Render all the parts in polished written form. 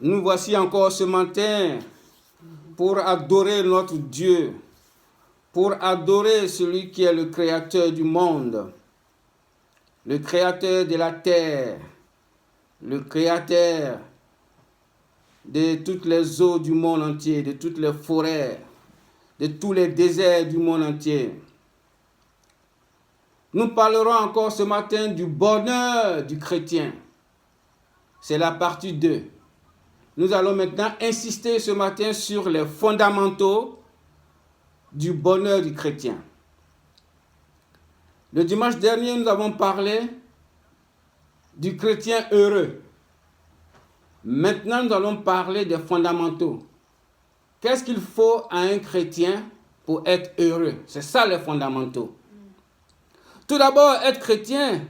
Nous voici encore ce matin pour adorer notre Dieu, pour adorer celui qui est le créateur du monde, le créateur de la terre, le créateur de toutes les eaux du monde entier, de toutes les forêts, de tous les déserts du monde entier. Nous parlerons encore ce matin du bonheur du chrétien. C'est la partie 2. Nous allons maintenant insister ce matin sur les fondamentaux du bonheur du chrétien. Le dimanche dernier, nous avons parlé du chrétien heureux. Maintenant, nous allons parler des fondamentaux. Qu'est-ce qu'il faut à un chrétien pour être heureux? C'est ça les fondamentaux. Tout d'abord, être chrétien,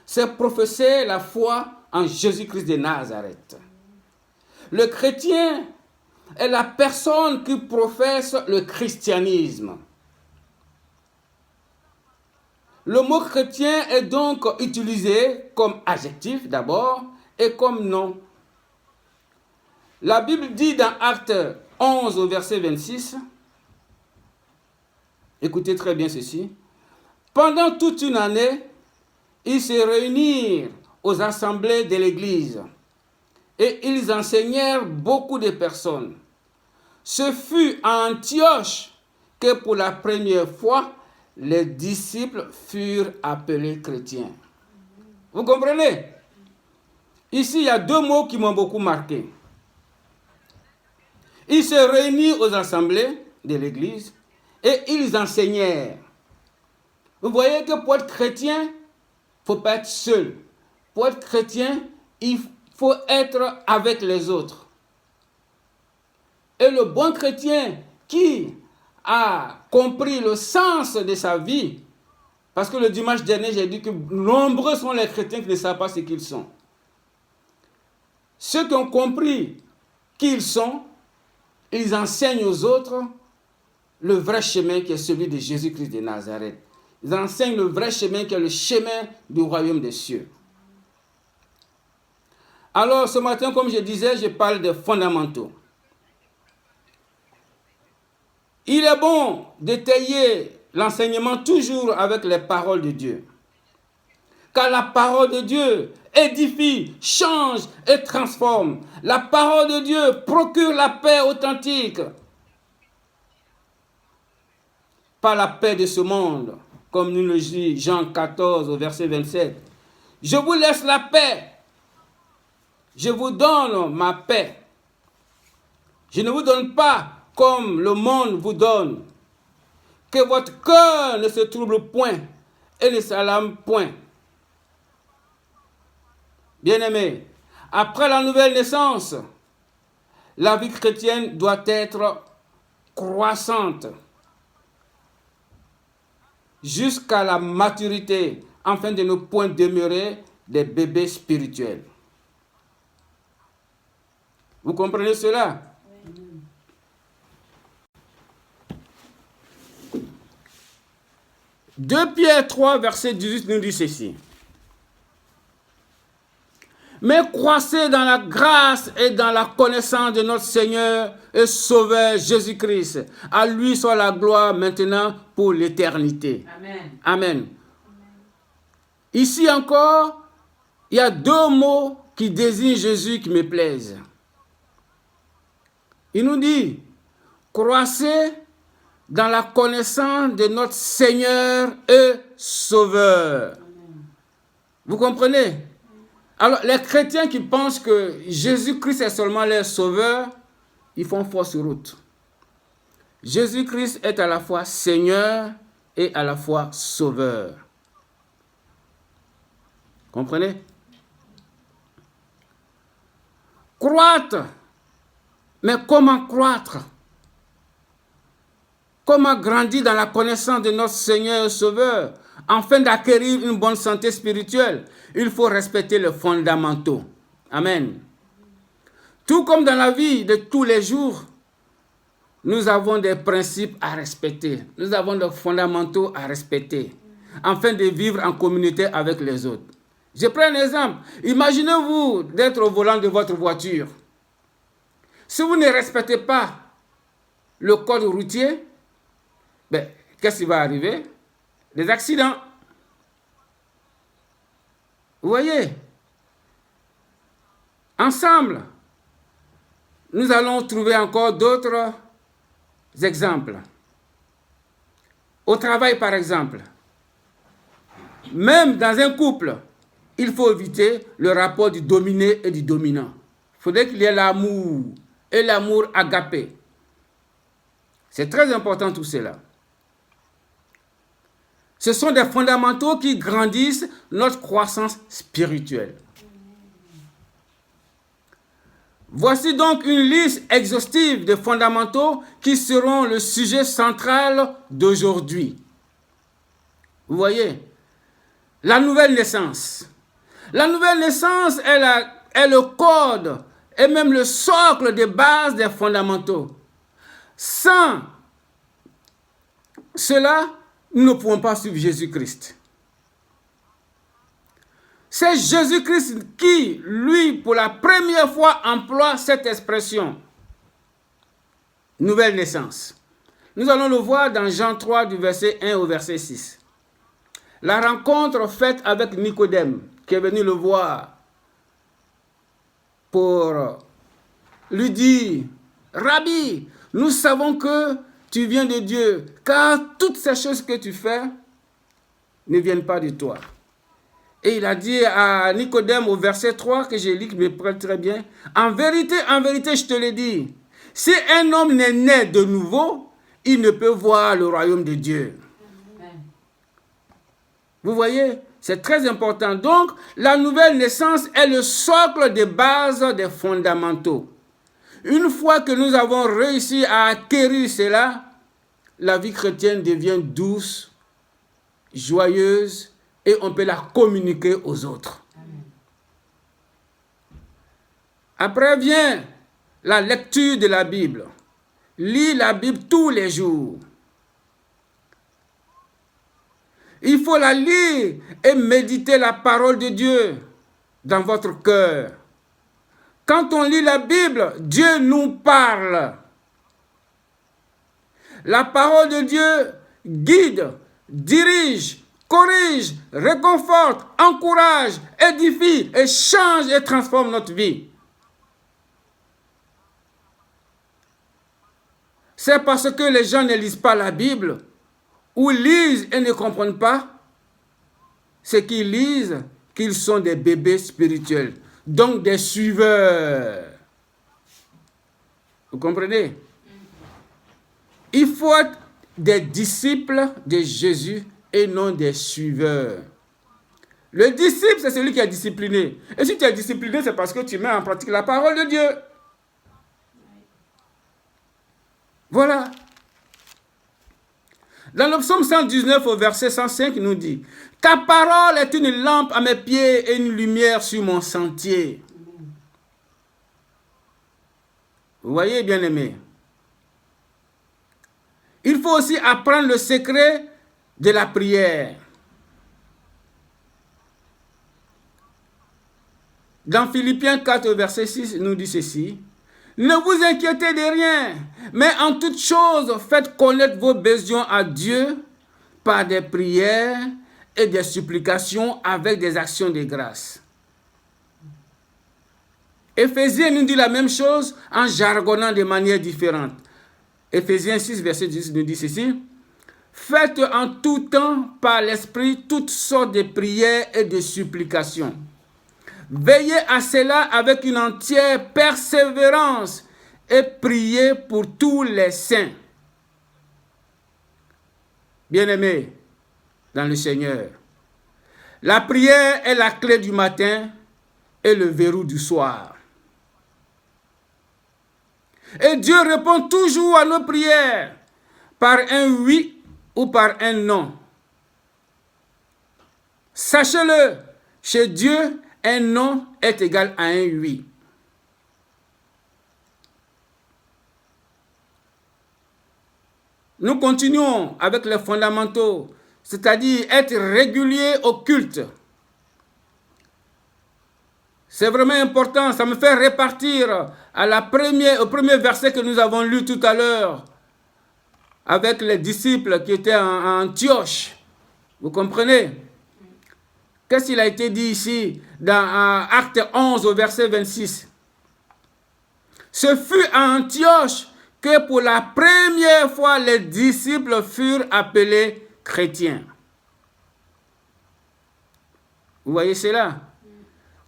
c'est professer la foi en Jésus-Christ de Nazareth. Le chrétien est la personne qui professe le christianisme. Le mot chrétien est donc utilisé comme adjectif d'abord et comme nom. La Bible dit dans Actes 11 au verset 26, écoutez très bien ceci, pendant toute une année, ils se réunirent aux assemblées de l'Église et ils enseignèrent beaucoup de personnes. Ce fut à Antioche que pour la première fois, les disciples furent appelés chrétiens. Vous comprenez? Ici, il y a deux mots qui m'ont beaucoup marqué. Ils se réunirent aux assemblées de l'Église et ils enseignèrent. Vous voyez que pour être chrétien, il ne faut pas être seul. Pour être chrétien, il faut être avec les autres. Et le bon chrétien qui a compris le sens de sa vie, parce que le dimanche dernier, j'ai dit que nombreux sont les chrétiens qui ne savent pas ce qu'ils sont. Ceux qui ont compris qui ils sont, ils enseignent aux autres le vrai chemin qui est celui de Jésus-Christ de Nazareth. Ils enseignent le vrai chemin qui est le chemin du royaume des cieux. Alors ce matin, comme je disais, je parle des fondamentaux. Il est bon d'étayer l'enseignement toujours avec les paroles de Dieu. Car la parole de Dieu édifie, change et transforme. La parole de Dieu procure la paix authentique. Pas la paix de ce monde, comme nous le dit Jean 14 au verset 27. Je vous laisse la paix. Je vous donne ma paix. Je ne vous donne pas comme le monde vous donne. Que votre cœur ne se trouble point et ne s'alarme point. Bien-aimés, après la nouvelle naissance, la vie chrétienne doit être croissante jusqu'à la maturité, afin de ne point demeurer des bébés spirituels. Vous comprenez cela? Oui. 2 Pierre 3, verset 18 nous dit ceci. Mais croissez dans la grâce et dans la connaissance de notre Seigneur et Sauveur Jésus-Christ. À lui soit la gloire maintenant pour l'éternité. Amen. Amen. Ici encore, il y a deux mots qui désignent Jésus qui me plaisent. Il nous dit, croissez dans la connaissance de notre Seigneur et Sauveur. Amen. Vous comprenez? Alors, les chrétiens qui pensent que Jésus-Christ est seulement leur sauveur, ils font fausse route. Jésus-Christ est à la fois Seigneur et à la fois Sauveur. Comprenez? Croître. Mais comment croître? Comment grandir dans la connaissance de notre Seigneur et Sauveur? Afin d'acquérir une bonne santé spirituelle, il faut respecter les fondamentaux. Amen. Tout comme dans la vie de tous les jours, nous avons des principes à respecter. Nous avons des fondamentaux à respecter, afin de vivre en communauté avec les autres. Je prends un exemple. Imaginez-vous d'être au volant de votre voiture. Si vous ne respectez pas le code routier, ben, qu'est-ce qui va arriver? Des accidents. Vous voyez? Ensemble, nous allons trouver encore d'autres exemples. Au travail, par exemple. Même dans un couple, il faut éviter le rapport du dominé et du dominant. Il faudrait qu'il y ait l'amour et l'amour agapé. C'est très important tout cela. Ce sont des fondamentaux qui grandissent notre croissance spirituelle. Voici donc une liste exhaustive de fondamentaux qui seront le sujet central d'aujourd'hui. Vous voyez, la nouvelle naissance. La nouvelle naissance est le code et même le socle de base des fondamentaux. Sans cela, nous ne pouvons pas suivre Jésus-Christ. C'est Jésus-Christ qui, lui, pour la première fois, emploie cette expression. Nouvelle naissance. Nous allons le voir dans Jean 3, du verset 1 au verset 6. La rencontre faite avec Nicodème, qui est venu le voir pour lui dire, « Rabbi, nous savons que tu viens de Dieu, car toutes ces choses que tu fais ne viennent pas de toi. » Et il a dit à Nicodème au verset 3, que j'ai lu, qui me prête très bien, « en vérité, je te le dis, si un homme n'est né de nouveau, il ne peut voir le royaume de Dieu. » Vous voyez, c'est très important. Donc, la nouvelle naissance est le socle de base des fondamentaux. Une fois que nous avons réussi à acquérir cela, la vie chrétienne devient douce, joyeuse, et on peut la communiquer aux autres. Après vient la lecture de la Bible. Lis la Bible tous les jours. Il faut la lire et méditer la parole de Dieu dans votre cœur. Quand on lit la Bible, Dieu nous parle. La parole de Dieu guide, dirige, corrige, réconforte, encourage, édifie et change et transforme notre vie. C'est parce que les gens ne lisent pas la Bible ou lisent et ne comprennent pas ce qu'ils lisent qu'ils sont des bébés spirituels, donc des suiveurs. Vous comprenez? Il faut être des disciples de Jésus et non des suiveurs. Le disciple, c'est celui qui est discipliné. Et si tu es discipliné, c'est parce que tu mets en pratique la parole de Dieu. Voilà. Dans le psaume 119 au verset 105, il nous dit, « Ta parole est une lampe à mes pieds et une lumière sur mon sentier. » Vous voyez, bien-aimés. Il faut aussi apprendre le secret de la prière. Dans Philippiens 4, verset 6, il nous dit ceci. « Ne vous inquiétez de rien, mais en toute chose, faites connaître vos besoins à Dieu par des prières et des supplications avec des actions de grâce. » Éphésiens nous dit la même chose en jargonnant de manière différente. Éphésiens 6, verset 10 nous dit ceci. « Faites en tout temps par l'Esprit toutes sortes de prières et de supplications. Veillez à cela avec une entière persévérance et priez pour tous les saints. » Bien-aimés dans le Seigneur, la prière est la clé du matin et le verrou du soir. Et Dieu répond toujours à nos prières par un oui ou par un non. Sachez-le, chez Dieu, un non est égal à un oui. Nous continuons avec les fondamentaux, c'est-à-dire être régulier au culte. C'est vraiment important. Ça me fait repartir au premier verset que nous avons lu tout à l'heure avec les disciples qui étaient en Antioche. Vous comprenez? Qu'est-ce qu'il a été dit ici dans Acte 11 au verset 26? Ce fut à Antioche que pour la première fois les disciples furent appelés chrétiens. Vous voyez cela?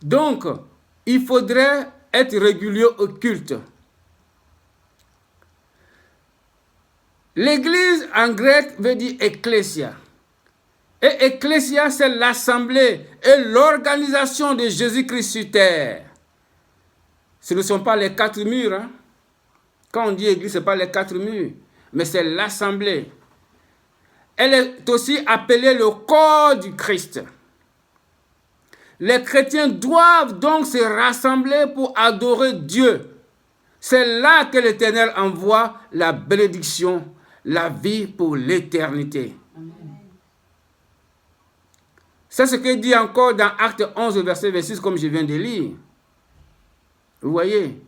Donc, il faudrait être régulier au culte. L'église en grec veut dire ecclésia. Et ecclésia, c'est l'assemblée et l'organisation de Jésus-Christ sur terre. Ce ne sont pas les quatre murs. Hein? Quand on dit église, ce n'est pas les quatre murs, mais c'est l'assemblée. Elle est aussi appelée le corps du Christ. Les chrétiens doivent donc se rassembler pour adorer Dieu. C'est là que l'Éternel envoie la bénédiction, la vie pour l'éternité. C'est ce qu'il dit encore dans Acte 11, verset 26, comme je viens de lire. Vous voyez?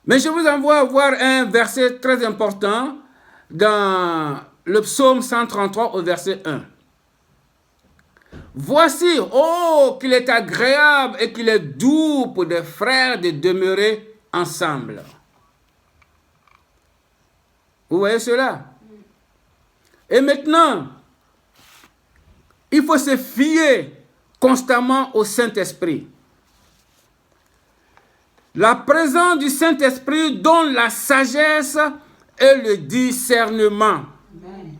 Mais je vous envoie voir un verset très important dans le psaume 133 au verset 1. Voici, oh, qu'il est agréable et qu'il est doux pour des frères de demeurer ensemble. Vous voyez cela? Et maintenant, il faut se fier constamment au Saint-Esprit. La présence du Saint-Esprit donne la sagesse et le discernement. Amen.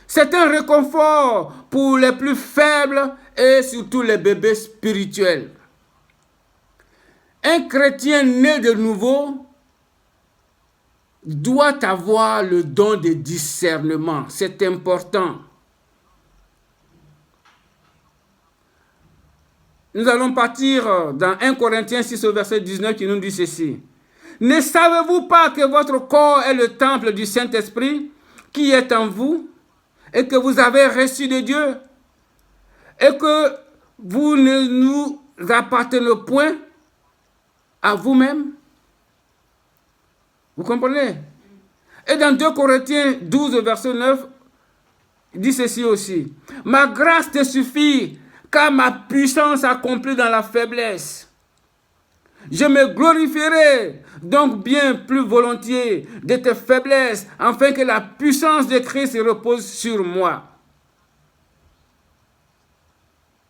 C'est un réconfort pour les plus faibles et surtout les bébés spirituels. Un chrétien né de nouveau doit avoir le don de discernement. C'est important. Nous allons partir dans 1 Corinthiens 6 au verset 19 qui nous dit ceci. Ne savez-vous pas que votre corps est le temple du Saint-Esprit qui est en vous et que vous avez reçu de Dieu et que vous ne nous appartenez point à vous-même? Vous comprenez? Et dans 2 Corinthiens 12 au verset 9, il dit ceci aussi. Ma grâce te suffit, car ma puissance s'accomplit dans la faiblesse. Je me glorifierai donc bien plus volontiers de tes faiblesses, afin que la puissance de Christ repose sur moi.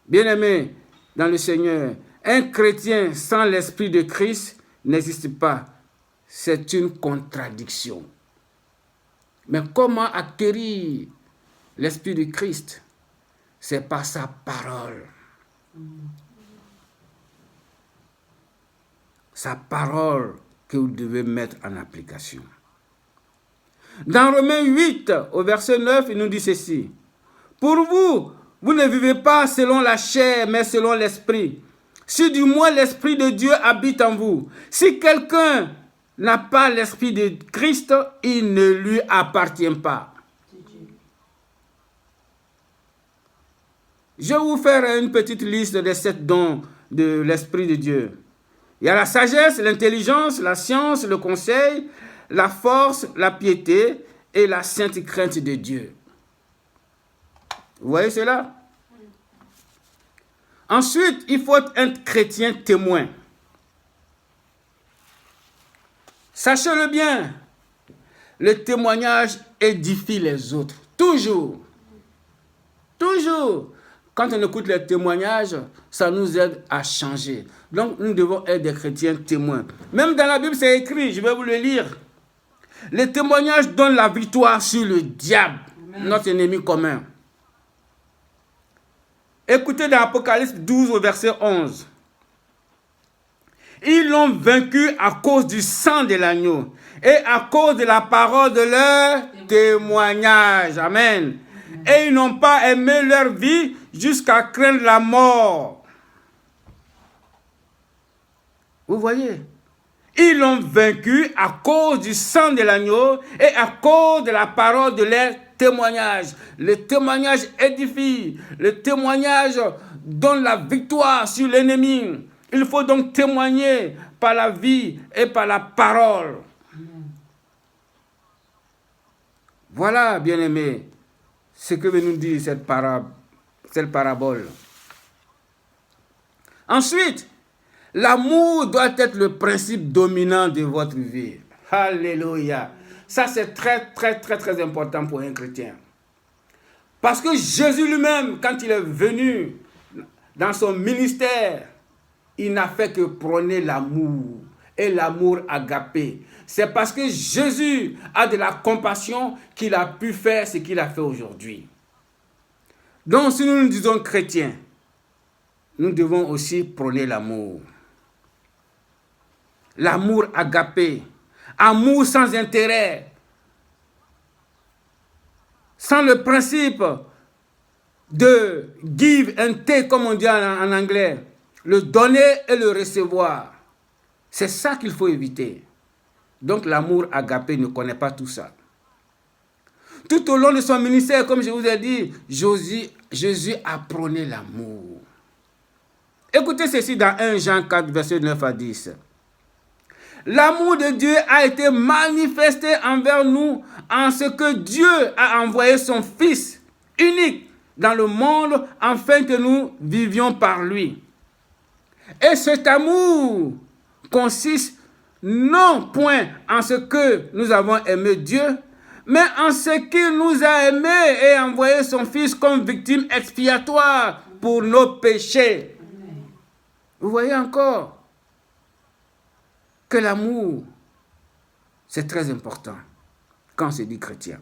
Bien-aimé dans le Seigneur, un chrétien sans l'esprit de Christ n'existe pas. C'est une contradiction. Mais comment acquérir l'esprit de Christ? C'est par sa parole. Sa parole que vous devez mettre en application. Dans Romains 8, au verset 9, il nous dit ceci. Pour vous, vous ne vivez pas selon la chair, mais selon l'esprit. Si du moins l'esprit de Dieu habite en vous. Si quelqu'un n'a pas l'esprit de Christ, il ne lui appartient pas. Je vais vous faire une petite liste des 7 dons de l'Esprit de Dieu. Il y a la sagesse, l'intelligence, la science, le conseil, la force, la piété et la sainte crainte de Dieu. Vous voyez cela? Ensuite, il faut être un chrétien témoin. Sachez-le bien, le témoignage édifie les autres. Toujours. Toujours. Quand on écoute les témoignages, ça nous aide à changer. Donc, nous devons être des chrétiens témoins. Même dans la Bible, c'est écrit, je vais vous le lire. Les témoignages donnent la victoire sur le diable, notre ennemi commun. Écoutez dans Apocalypse 12 au verset 11. Ils l'ont vaincu à cause du sang de l'agneau et à cause de la parole de leur témoignage. Amen. Et ils n'ont pas aimé leur vie jusqu'à craindre la mort. Vous voyez? Ils l'ont vaincu à cause du sang de l'agneau et à cause de la parole de leur témoignage. Le témoignage édifie. Le témoignage donne la victoire sur l'ennemi. Il faut donc témoigner par la vie et par la parole. Voilà, bien-aimés, ce que veut nous dire cette parabole. Ensuite, l'amour doit être le principe dominant de votre vie. Alléluia. Ça, c'est très, très, très, très important pour un chrétien. Parce que Jésus lui-même, quand il est venu dans son ministère, il n'a fait que prôner l'amour. Et l'amour agapé. C'est parce que Jésus a de la compassion qu'il a pu faire ce qu'il a fait aujourd'hui. Donc, si nous nous disons chrétiens, nous devons aussi prôner l'amour. L'amour agapé. Amour sans intérêt. Sans le principe de give and take, comme on dit en anglais. Le donner et le recevoir. C'est ça qu'il faut éviter. Donc l'amour agapé ne connaît pas tout ça. Tout au long de son ministère, comme je vous ai dit, Jésus a prôné l'amour. Écoutez ceci dans 1 Jean 4, verset 9 à 10. L'amour de Dieu a été manifesté envers nous en ce que Dieu a envoyé son Fils unique dans le monde afin que nous vivions par lui. Et cet amour consiste non point en ce que nous avons aimé Dieu, mais en ce qu'il nous a aimés et envoyé son Fils comme victime expiatoire pour nos péchés. Vous voyez encore que l'amour, c'est très important quand on se dit chrétien.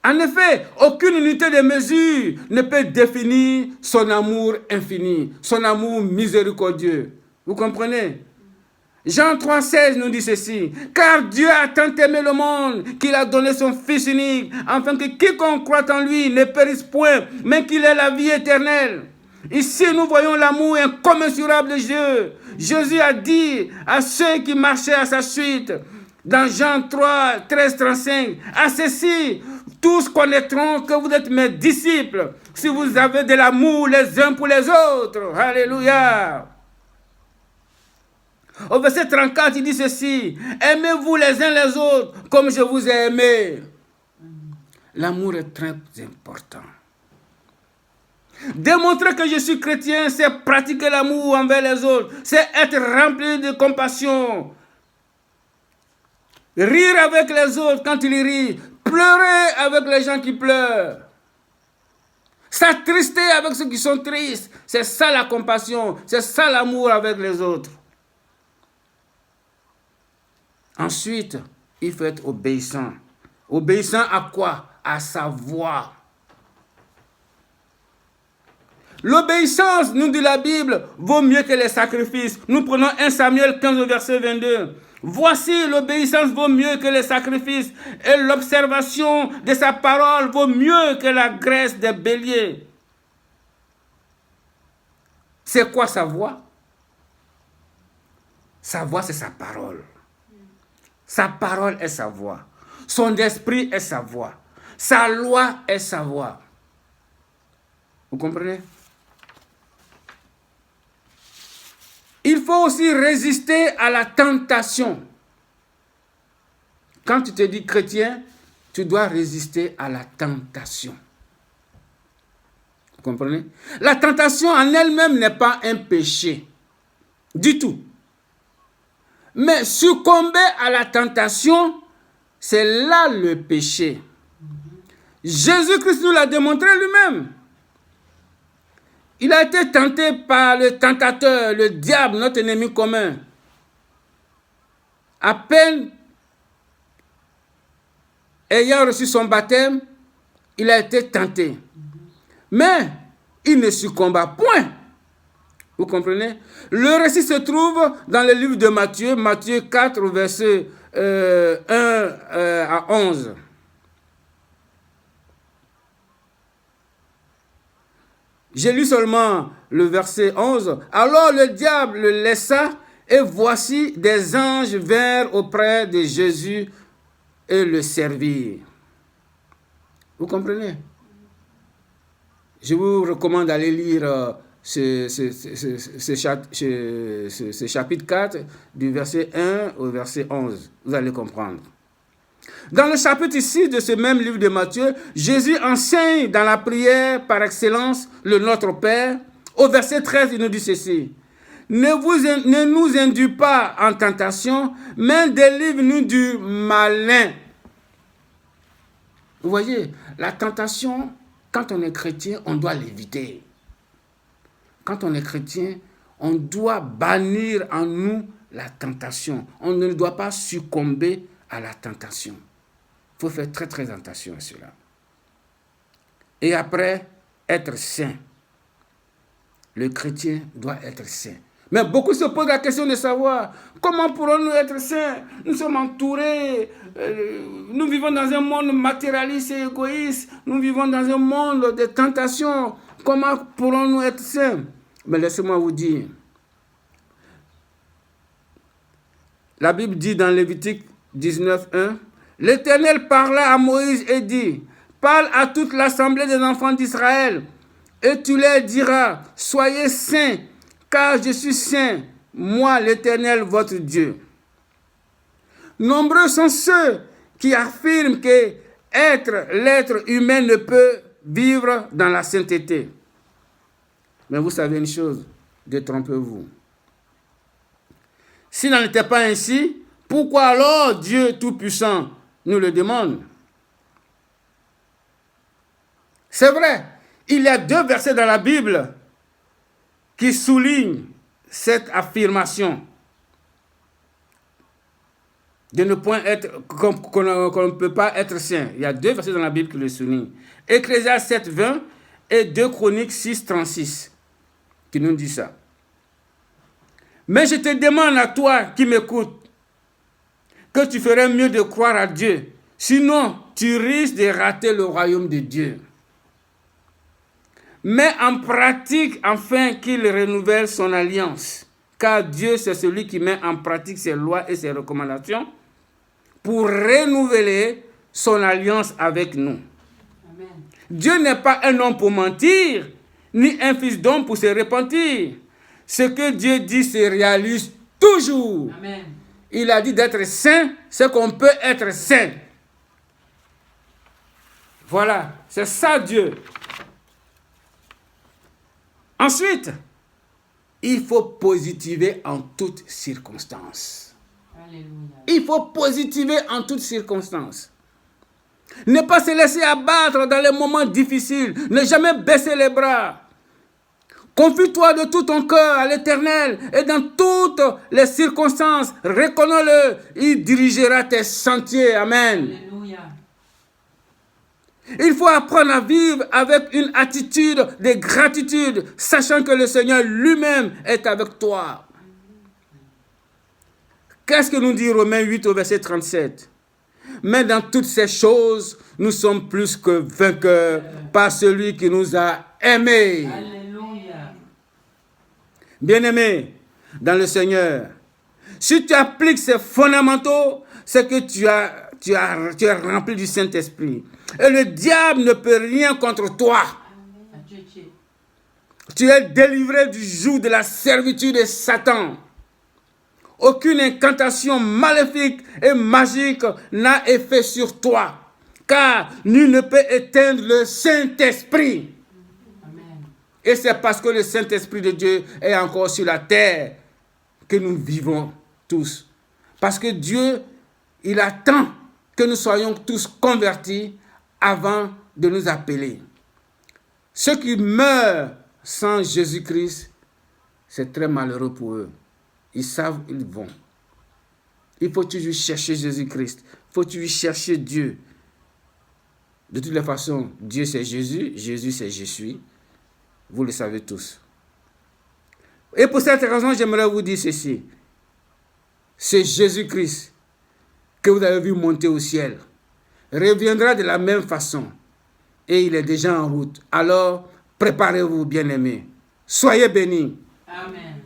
En effet, aucune unité de mesure ne peut définir son amour infini, son amour miséricordieux. Vous comprenez? Jean 3,16 nous dit ceci. Car Dieu a tant aimé le monde qu'il a donné son Fils unique, afin que quiconque croit en lui ne périsse point, mais qu'il ait la vie éternelle. Ici, nous voyons l'amour incommensurable de Dieu. Jésus a dit à ceux qui marchaient à sa suite, dans Jean 3, 13, 35, à ceci, tous connaîtront que vous êtes mes disciples, si vous avez de l'amour les uns pour les autres. Alléluia. Au verset 34, il dit ceci. Aimez-vous les uns les autres comme je vous ai aimé. L'amour est très important. Démontrer que je suis chrétien, c'est pratiquer l'amour envers les autres. C'est être rempli de compassion. Rire avec les autres quand ils rient. Pleurer avec les gens qui pleurent. S'attrister avec ceux qui sont tristes. C'est ça la compassion. C'est ça l'amour avec les autres. Ensuite, il faut être obéissant. Obéissant à quoi? À sa voix. L'obéissance, nous dit la Bible, vaut mieux que les sacrifices. Nous prenons 1 Samuel 15, verset 22. Voici, l'obéissance vaut mieux que les sacrifices, et l'observation de sa parole vaut mieux que la graisse des béliers. C'est quoi sa voix? Sa voix, c'est sa parole. Sa parole est sa voix. Son esprit est sa voix. Sa loi est sa voix. Vous comprenez? Il faut aussi résister à la tentation. Quand tu te dis chrétien, tu dois résister à la tentation. Vous comprenez? La tentation en elle-même n'est pas un péché. Du tout. Mais succomber à la tentation, c'est là le péché. Jésus-Christ nous l'a démontré lui-même. Il a été tenté par le tentateur, le diable, notre ennemi commun. À peine ayant reçu son baptême, il a été tenté. Mais il ne succomba point. Vous comprenez? Le récit se trouve dans le livre de Matthieu, Matthieu 4, verset 1 à 11. J'ai lu seulement le verset 11. Alors le diable le laissa, et voici des anges vinrent auprès de Jésus et le servirent. Vous comprenez? Je vous recommande d'aller lire ce chapitre 4 du verset 1 au verset 11. Vous allez comprendre. Dans le chapitre 6 de ce même livre de Matthieu, Jésus enseigne dans la prière par excellence le Notre Père. Au verset 13, il nous dit ceci. Ne nous induis pas en tentation, mais délivre-nous du malin. Vous voyez, la tentation, quand on est chrétien, on doit l'éviter. Quand on est chrétien, on doit bannir en nous la tentation. On ne doit pas succomber à la tentation. Il faut faire très très attention à cela. Et après, être saint. Le chrétien doit être saint. Mais beaucoup se posent la question de savoir comment pourrons-nous être saints? Nous sommes entourés, nous vivons dans un monde matérialiste et égoïste, nous vivons dans un monde de tentations. Comment pourrons-nous être saints? Mais laissez-moi vous dire, la Bible dit dans Lévitique 19:1, l'Éternel parla à Moïse et dit, parle à toute l'assemblée des enfants d'Israël, et tu leur diras, soyez saints, car je suis saint, moi l'Éternel votre Dieu. Nombreux sont ceux qui affirment que l'être humain ne peut vivre dans la sainteté. Mais vous savez une chose, détrompez-vous. S'il n'en était pas ainsi, pourquoi alors Dieu Tout-Puissant nous le demande? C'est vrai, il y a 2 versets dans la Bible qui soulignent cette affirmation de ne point être, qu'on ne peut pas être saint. Il y a 2 versets dans la Bible qui le soulignent. Ecclésiaste 7:20 et 2 Chroniques 6:36 qui nous dit ça. Mais je te demande à toi qui m'écoutes que tu ferais mieux de croire à Dieu. Sinon, tu risques de rater le royaume de Dieu. Mets en pratique afin qu'il renouvelle son alliance. Car Dieu, c'est celui qui met en pratique ses lois et ses recommandations pour renouveler son alliance avec nous. Amen. Dieu n'est pas un homme pour mentir, ni un fils d'homme pour se repentir. Ce que Dieu dit se réalise toujours. Amen. Il a dit d'être saint, c'est qu'on peut être saint. Voilà, c'est ça Dieu. Ensuite, il faut positiver en toutes circonstances. Alléluia. Il faut positiver en toutes circonstances. Ne pas se laisser abattre dans les moments difficiles. Ne jamais baisser les bras. Confie-toi de tout ton cœur à l'Éternel et dans toutes les circonstances, reconnais-le, il dirigera tes sentiers. Amen. Alléluia. Il faut apprendre à vivre avec une attitude de gratitude, sachant que le Seigneur lui-même est avec toi. Qu'est-ce que nous dit Romains 8 au verset 37? Mais dans toutes ces choses, nous sommes plus que vainqueurs par celui qui nous a aimés. Alléluia. Bien-aimés dans le Seigneur, si tu appliques ces fondamentaux, c'est que tu es rempli du Saint-Esprit. Et le diable ne peut rien contre toi. Tu es délivré du joug de la servitude de Satan. Aucune incantation maléfique et magique n'a effet sur toi, car nul ne peut éteindre le Saint-Esprit. Amen. Et c'est parce que le Saint-Esprit de Dieu est encore sur la terre que nous vivons tous. Parce que Dieu, il attend que nous soyons tous convertis avant de nous appeler. Ceux qui meurent sans Jésus-Christ, c'est très malheureux pour eux. Ils savent où ils vont. Il faut toujours chercher Jésus-Christ. Il faut toujours chercher Dieu. De toutes les façons, Dieu c'est Jésus, Jésus c'est je suis. Vous le savez tous. Et pour cette raison, j'aimerais vous dire ceci. C'est Jésus-Christ que vous avez vu monter au ciel. Reviendra de la même façon. Et il est déjà en route. Alors, préparez-vous, bien-aimés. Soyez bénis. Amen.